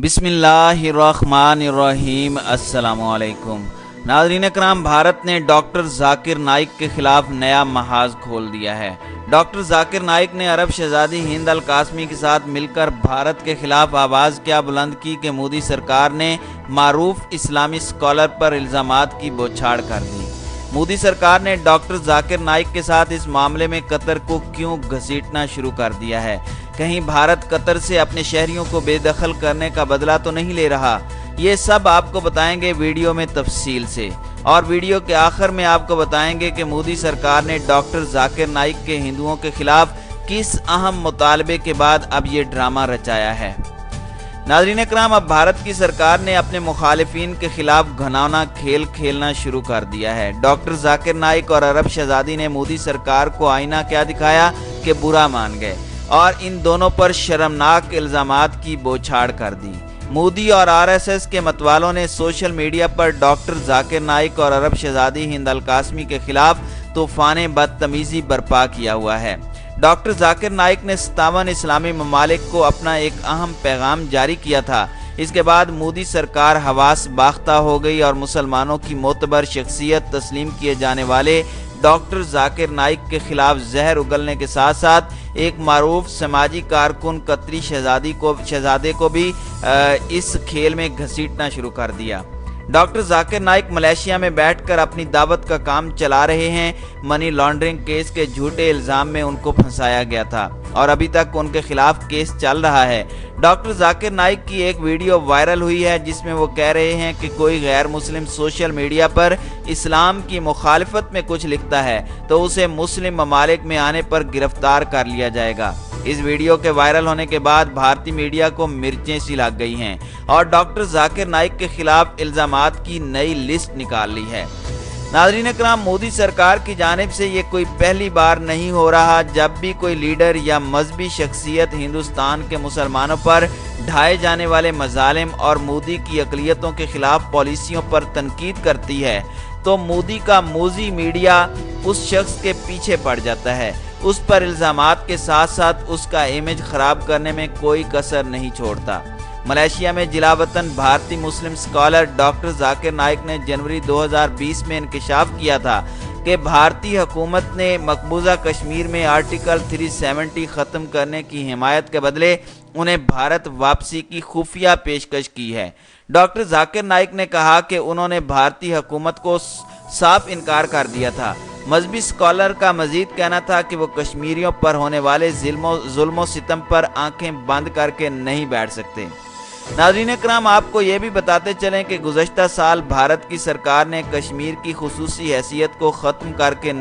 बिस्मिल्लाहिर्रहमानिर्रहीम। अस्सलामुअलैकुम। नाज़रीन करام, भारत ने डॉक्टर जाकिर नाइक के खिलाफ नया महाज खोल दिया है। डॉक्टर जाकिर नाइक ने अरब शहजादी हिंद अल कासमी के साथ मिलकर भारत के खिलाफ आवाज़ क्या बुलंद की कि मोदी सरकार ने मारूफ इस्लामी स्कॉलर पर इल्ज़ामात की बौछार कर दी। मोदी सरकार ने डॉक्टर जाकिर नाइक के साथ इस मामले में कतर को क्यों घसीटना शुरू कर दिया है? कहीं भारत कतर से अपने शहरियों को बेदखल करने का बदला तो नहीं ले रहा? ये सब आपको बताएंगे वीडियो में तफसील से, और वीडियो के आखिर में आपको बताएंगे कि मोदी सरकार ने डॉक्टर जाकिर नाइक के हिंदुओं के खिलाफ किस अहम मुतालबे के बाद अब ये ड्रामा रचाया है। नाज़रीन करام, अब भारत की सरकार ने अपने मुखालिफिन के खिलाफ घिनौना खेल खेलना शुरू कर दिया है। डॉक्टर जाकिर नाइक और अरब शहजादी ने मोदी सरकार को आईना क्या दिखाया कि बुरा मान गए और इन दोनों पर शर्मनाक इल्ज़ामात की बौछार कर दी। मोदी और आरएसएस के मतवालों ने सोशल मीडिया पर डॉक्टर जाकिर नाइक और अरब शहजादी हिंद अल कासमी के खिलाफ तूफ़ान बदतमीज़ी बर्पा किया हुआ है। डॉक्टर जाकिर नाइक ने 57 इस्लामी ममालिक को अपना एक अहम पैगाम जारी किया था। इसके बाद मोदी सरकार हवास बाख्ता हो गई और मुसलमानों की मोतबर शख्सियत तस्लीम किए जाने वाले डॉक्टर जाकिर नाइक के खिलाफ जहर उगलने के साथ साथ एक मारूफ समाजी कारकुन कतरी शहजादे को भी इस खेल में घसीटना शुरू कर दिया। डॉक्टर जाकिर नाइक मलेशिया में बैठकर अपनी दावत का काम चला रहे हैं। मनी लॉन्ड्रिंग केस के झूठे इल्ज़ाम में उनको फंसाया गया था और अभी तक उनके खिलाफ केस चल रहा है। डॉक्टर जाकिर नाइक की एक वीडियो वायरल हुई है जिसमें वो कह रहे हैं कि कोई गैर मुस्लिम सोशल मीडिया पर इस्लाम की मुखालिफत में कुछ लिखता है तो उसे मुस्लिम ममालिक में आने पर गिरफ्तार कर लिया जाएगा। इस वीडियो के वायरल होने के बाद भारतीय मीडिया को मिर्चें सी लग गई हैं और डॉक्टर जाकिर नाइक के खिलाफ इल्ज़ामात की नई लिस्ट निकाल ली है। नाज़रीन करام, मोदी सरकार की जानिब से ये कोई पहली बार नहीं हो रहा जब भी कोई लीडर या मजहबी शख्सियत हिंदुस्तान के मुसलमानों पर ढाए जाने वाले मजालिम और मोदी की अक़लियतों के खिलाफ पॉलिसियों पर तनकीद करती है तो मोदी का मोजी मीडिया उस शख्स के पीछे पड़ जाता है। उस पर इल्ज़ामात के साथ साथ उसका इमेज ख़राब करने में कोई कसर नहीं छोड़ता। मलेशिया में जिलावतन भारतीय मुस्लिम स्कॉलर डॉक्टर जाकिर नाइक ने जनवरी 2020 में इंकशाफ किया था कि भारतीय हुकूमत ने मकबूजा कश्मीर में आर्टिकल 370 ख़त्म करने की हिमायत के बदले उन्हें भारत वापसी की खुफिया पेशकश की है। डॉक्टर जाकिर नाइक ने कहा कि उन्होंने भारतीय हुकूमत को साफ इनकार कर दिया था। मजहबी स्कॉलर का मजीद कहना था कि वो कश्मीरियों पर होने वाले जुल्म सितम पर आंखें बंद करके नहीं बैठ सकते। नाज़रीन करام, आपको ये भी बताते चलें कि गुज़श्ता साल भारत की सरकार ने कश्मीर की खुसूसी हैसियत को ख़त्म करके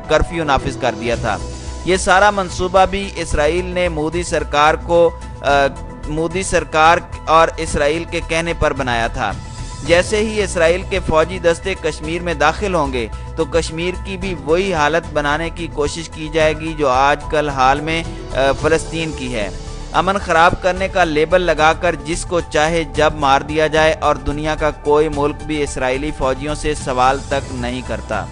कर्फ्यू नाफिज कर दिया था। ये सारा मंसूबा भी इसराइल ने मोदी सरकार और इसराइल के कहने पर बनाया था। जैसे ही इसराइल के फौजी दस्ते कश्मीर में दाखिल होंगे तो कश्मीर की भी वही हालत बनाने की कोशिश की जाएगी जो आजकल हाल में फ़लस्तीन की है। अमन ख़राब करने का लेबल लगाकर जिसको चाहे जब मार दिया जाए और दुनिया का कोई मुल्क भी इसराइली फ़ौजियों से सवाल तक नहीं करता।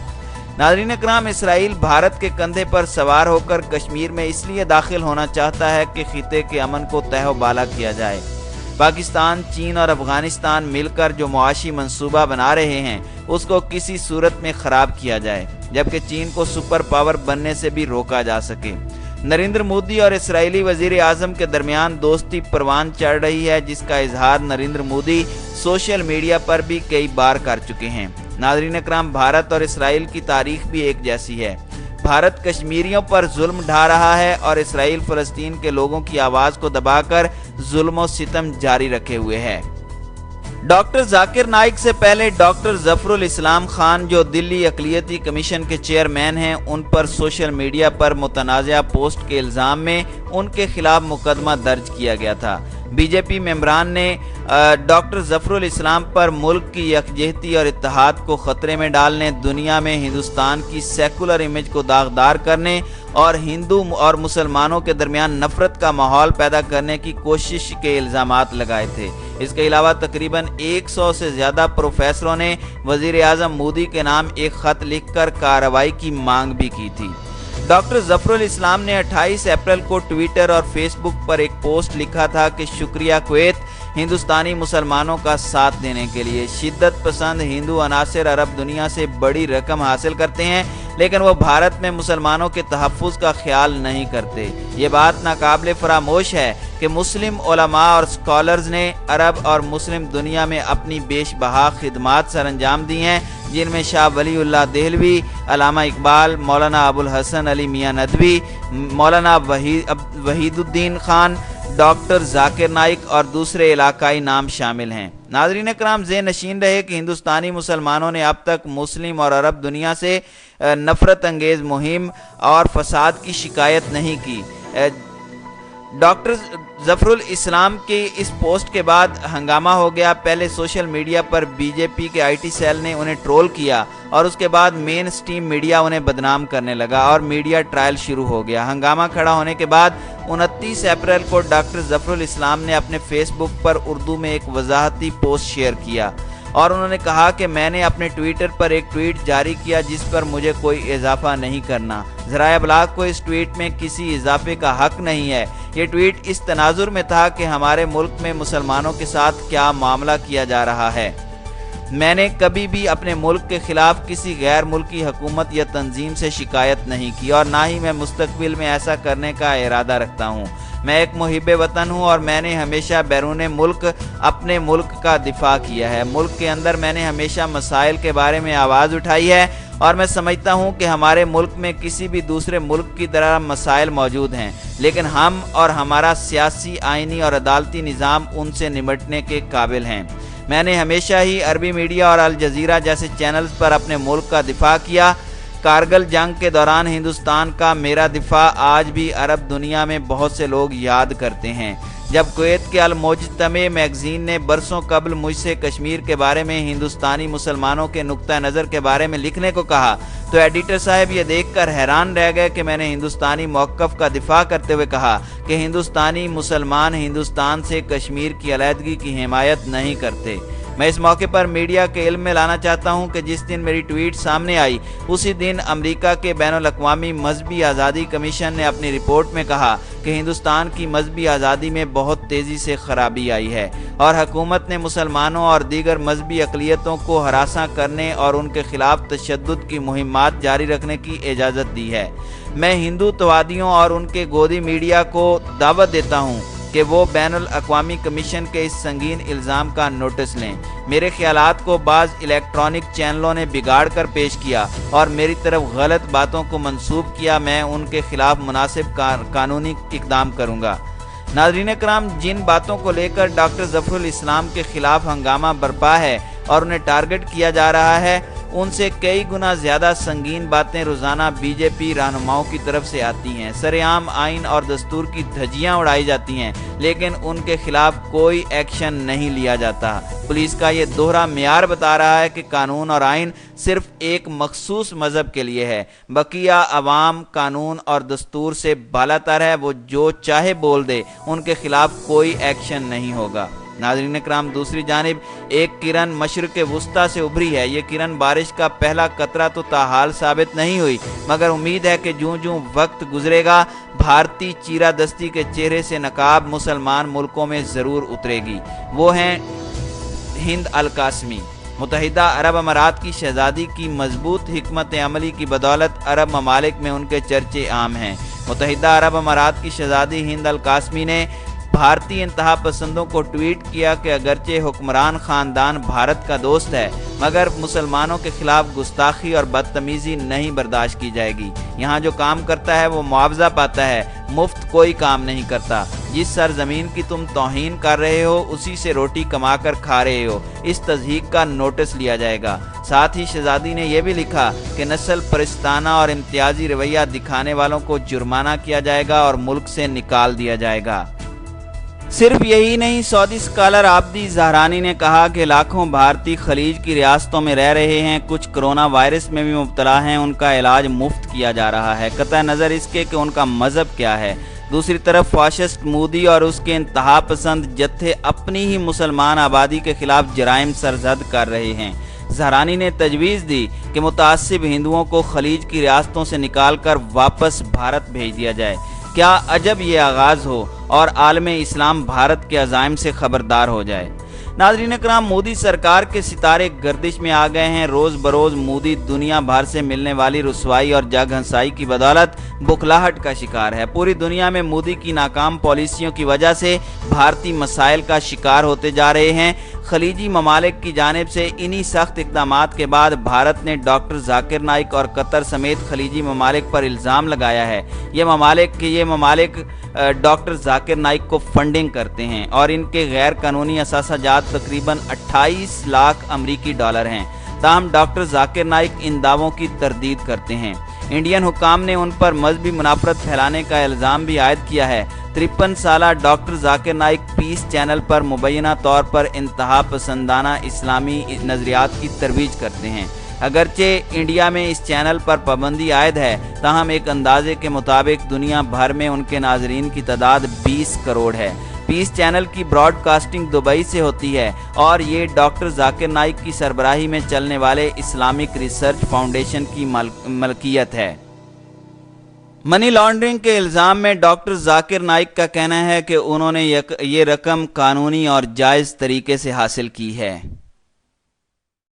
नाज़रीन करام, इसराइल भारत के कंधे पर सवार होकर कश्मीर में इसलिए दाखिल होना चाहता है कि खिते के अमन को तहबाला किया जाए। पाकिस्तान, चीन और अफगानिस्तान मिलकर जो मुआशी मंसूबा बना रहे हैं उसको किसी सूरत में ख़राब किया जाए जबकि चीन को सुपर पावर बनने से भी रोका जा सके। नरेंद्र मोदी और इसराइली वजीर आज़म के दरमियान दोस्ती परवान चढ़ रही है जिसका इजहार नरेंद्र मोदी सोशल मीडिया पर भी कई बार कर चुके हैं। नाज़रीन करام, भारत और इसराइल की तारीख भी एक जैसी है। भारत कश्मीरियों पर जुल्म ढा रहा है और इसराइल फ़लस्तीन के लोगों की आवाज़ को दबाकर जुल्म सितम जारी रखे हुए है। डॉक्टर जाकिर नाइक से पहले डॉक्टर ज़फ़रुल इस्लाम खान जो दिल्ली अक़लियती कमीशन के चेयरमैन हैं, उन पर सोशल मीडिया पर मुतनाज़ा पोस्ट के इल्ज़ाम में उनके खिलाफ मुकदमा दर्ज किया गया था। बीजेपी मेंबरान ने डॉक्टर ज़फ़रुल इस्लाम पर मुल्क की यकजहती और इत्तेहाद को ख़तरे में डालने, दुनिया में हिंदुस्तान की सेकुलर इमेज को दागदार करने और हिंदू और मुसलमानों के दरमियान नफरत का माहौल पैदा करने की कोशिश के इल्ज़ामात लगाए थे। इसके अलावा तकरीबन 100 से ज़्यादा प्रोफेसरों ने वज़ीर आज़म मोदी के नाम एक ख़त लिखकर कार्रवाई की मांग भी की थी। डॉक्टर ज़फ़रुल इस्लाम ने 28 अप्रैल को ट्विटर और फेसबुक पर एक पोस्ट लिखा था कि शुक्रिया कुवैत, ہندوستانی مسلمانوں کا ساتھ دینے کے لیے۔ شدت پسند ہندو عناصر عرب دنیا سے بڑی رقم حاصل کرتے ہیں، لیکن وہ بھارت میں مسلمانوں کے تحفظ کا خیال نہیں کرتے۔ یہ بات ناقابل فراموش ہے کہ مسلم علماء اور اسکالرز نے عرب اور مسلم دنیا میں اپنی بیش بہا خدمات سر انجام دی ہیں، جن میں شاہ ولی اللہ دہلوی، علامہ اقبال، مولانا ابو الحسن علی میاں ندوی، مولانا وحید الدین خان، ڈاکٹر ذاکر نائک اور دوسرے علاقائی نام شامل ہیں۔ ناظرین کرام، ذہن نشین رہے کہ ہندوستانی مسلمانوں نے اب تک مسلم اور عرب دنیا سے نفرت انگیز مہم اور فساد کی شکایت نہیں کی۔ ڈاکٹر ظفر الاسلام کے اس پوسٹ کے بعد ہنگامہ ہو گیا۔ پہلے سوشل میڈیا پر بی جے پی کے آئی ٹی سیل نے انہیں ٹرول کیا اور اس کے بعد مین سٹریم میڈیا انہیں بدنام کرنے لگا اور میڈیا ٹرائل شروع ہو گیا۔ ہنگامہ کھڑا ہونے کے بعد 29 اپریل کو ڈاکٹر ظفر الاسلام نے اپنے فیس بک پر اردو میں ایک وضاحتی پوسٹ شیئر کیا اور انہوں نے کہا کہ میں نے اپنے ٹویٹر پر ایک ٹویٹ جاری کیا جس پر مجھے کوئی اضافہ نہیں کرنا۔ ذرائع ابلاغ کو اس ٹویٹ میں کسی اضافے کا حق نہیں ہے۔ یہ ٹویٹ اس تناظر میں تھا کہ ہمارے ملک میں مسلمانوں کے ساتھ کیا معاملہ کیا جا رہا ہے۔ میں نے کبھی بھی اپنے ملک کے خلاف کسی غیر ملکی حکومت یا تنظیم سے شکایت نہیں کی اور نہ ہی میں مستقبل میں ایسا کرنے کا ارادہ رکھتا ہوں۔ میں ایک محب وطن ہوں اور میں نے ہمیشہ بیرون ملک اپنے ملک کا دفاع کیا ہے۔ ملک کے اندر میں نے ہمیشہ مسائل کے بارے میں آواز اٹھائی ہے اور میں سمجھتا ہوں کہ ہمارے ملک میں کسی بھی دوسرے ملک کی طرح مسائل موجود ہیں، لیکن ہم اور ہمارا سیاسی، آئینی اور عدالتی نظام ان سے نمٹنے کے قابل ہیں۔ میں نے ہمیشہ ہی عربی میڈیا اور الجزیرہ جیسے چینلز پر اپنے ملک کا دفاع کیا۔ کارگل جنگ کے دوران ہندوستان کا میرا دفاع آج بھی عرب دنیا میں بہت سے لوگ یاد کرتے ہیں۔ جب کویت کے المجتمع میگزین نے برسوں قبل مجھ سے کشمیر کے بارے میں ہندوستانی مسلمانوں کے نقطہ نظر کے بارے میں لکھنے کو کہا تو ایڈیٹر صاحب یہ دیکھ کر حیران رہ گئے کہ میں نے ہندوستانی موقف کا دفاع کرتے ہوئے کہا کہ ہندوستانی مسلمان ہندوستان سے کشمیر کی علیحدگی کی حمایت نہیں کرتے۔ میں اس موقع پر میڈیا کے علم میں لانا چاہتا ہوں کہ جس دن میری ٹویٹ سامنے آئی اسی دن امریکہ کے بین الاقوامی مذہبی آزادی کمیشن نے اپنی رپورٹ میں کہا کہ ہندوستان کی مذہبی آزادی میں بہت تیزی سے خرابی آئی ہے اور حکومت نے مسلمانوں اور دیگر مذہبی اقلیتوں کو ہراساں کرنے اور ان کے خلاف تشدد کی مہمات جاری رکھنے کی اجازت دی ہے۔ میں ہندو توادیوں اور ان کے گودی میڈیا کو دعوت دیتا ہوں کہ وہ بین الاقوامی کمیشن کے اس سنگین الزام کا نوٹس لیں۔ میرے خیالات کو بعض الیکٹرانک چینلوں نے بگاڑ کر پیش کیا اور میری طرف غلط باتوں کو منسوب کیا۔ میں ان کے خلاف مناسب قانونی اقدام کروں گا۔ ناظرین کرام، جن باتوں کو لے کر ڈاکٹر ظفر الاسلام کے خلاف ہنگامہ برپا ہے اور انہیں ٹارگٹ کیا جا رہا ہے، ان سے کئی گنا زیادہ سنگین باتیں روزانہ بی جے پی رہنماؤں کی طرف سے آتی ہیں۔ سرعام آئین اور دستور کی دھجیاں اڑائی جاتی ہیں لیکن ان کے خلاف کوئی ایکشن نہیں لیا جاتا۔ پولیس کا یہ دوہرا معیار بتا رہا ہے کہ قانون اور آئین صرف ایک مخصوص مذہب کے لیے ہے، بقیہ عوام قانون اور دستور سے بالاتر ہے۔ وہ جو چاہے بول دے، ان کے خلاف کوئی ایکشن نہیں ہوگا۔ ناظرین کرام، دوسری جانب ایک کرن مشرق وسطیٰ سے ابھری ہے۔ یہ کرن بارش کا پہلا قطرہ تو تاحال ثابت نہیں ہوئی، مگر امید ہے کہ جوں جوں وقت گزرے گا بھارتی چیرہ دستی کے چہرے سے نقاب مسلمان ملکوں میں ضرور اترے گی۔ وہ ہیں ہند القاسمی۔ متحدہ عرب امارات کی شہزادی کی مضبوط حکمت عملی کی بدولت عرب ممالک میں ان کے چرچے عام ہیں۔ متحدہ عرب امارات کی شہزادی ہند القاسمی نے بھارتی انتہا پسندوں کو ٹویٹ کیا کہ اگرچہ حکمران خاندان بھارت کا دوست ہے مگر مسلمانوں کے خلاف گستاخی اور بدتمیزی نہیں برداشت کی جائے گی۔ یہاں جو کام کرتا ہے وہ معاوضہ پاتا ہے، مفت کوئی کام نہیں کرتا۔ جس سرزمین کی تم توہین کر رہے ہو اسی سے روٹی کما کر کھا رہے ہو۔ اس تضحیک کا نوٹس لیا جائے گا۔ ساتھ ہی شہزادی نے یہ بھی لکھا کہ نسل پرستانہ اور امتیازی رویہ دکھانے والوں کو جرمانہ کیا جائے گا اور ملک سے نکال دیا جائے گا۔ صرف یہی نہیں، سعودی اسکالر عابدی زہرانی نے کہا کہ لاکھوں بھارتی خلیج کی ریاستوں میں رہ رہے ہیں، کچھ کرونا وائرس میں بھی مبتلا ہیں، ان کا علاج مفت کیا جا رہا ہے، قطع نظر اس کے کہ ان کا مذہب کیا ہے۔ دوسری طرف فاشسٹ مودی اور اس کے انتہا پسند جتھے اپنی ہی مسلمان آبادی کے خلاف جرائم سرزد کر رہے ہیں۔ زہرانی نے تجویز دی کہ متعصب ہندوؤں کو خلیج کی ریاستوں سے نکال کر واپس بھارت بھیج دیا جائے۔ کیا عجب یہ آغاز ہو اور आलम इस्लाम भारत के अज़ाइम से खबरदार हो जाए। नाज़रीन कराम, मोदी सरकार के सितारे गर्दिश में आ गए हैं। रोज़ बरोज़ मोदी दुनिया भर से मिलने वाली रुसवाई और जग हंसाई की बदौलत बुखलाहट का शिकार है। पूरी दुनिया में मोदी की नाकाम पॉलिसियों की वजह से भारतीय मसाइल का शिकार होते जा रहे हैं। खलीजी ममालिक की जानिब से इन्हीं सख्त इक़दामात के बाद भारत ने डॉक्टर जाकिर नाइक और कतर समेत खलीजी ममालिक पर इल्ज़ाम लगाया है। ये ममालिक डॉक्टर जाकिर नाइक को फंडिंग करते हैं और इनके गैर कानूनी असासाजात तकरीबन 28 लाख अमरीकी डॉलर हैं। ताहम डॉक्टर जाकिर नाइक इन दावों की तरदीद करते हैं। इंडियन हुकाम ने उन पर मजहबी मुनाफरत फैलाने का इल्ज़ाम भी आयद किया है। 53 साला doctor Zakir Naik peace channel पर मुबैना तौर पर इंतहा पसंदाना इस्लामी नज़रियात की तरवीज करते हैं। अगरचे इंडिया में इस चैनल पर पाबंदी आयद है, ताहम एक अंदाजे के मुताबिक दुनिया भर में उनके नाजरीन की तादाद 20 करोड़ है। पीस चैनल की ब्रॉडकास्टिंग दुबई से होती है और ये डॉक्टर जाकिर नाइक की सरबराही में चलने वाले इस्लामिक रिसर्च फाउंडेशन की मलकियत है। मनी लॉन्ड्रिंग के इल्ज़ाम में डॉक्टर जाकिर नाइक का कहना है कि उन्होंने ये रकम कानूनी और जायज़ तरीके से हासिल की है।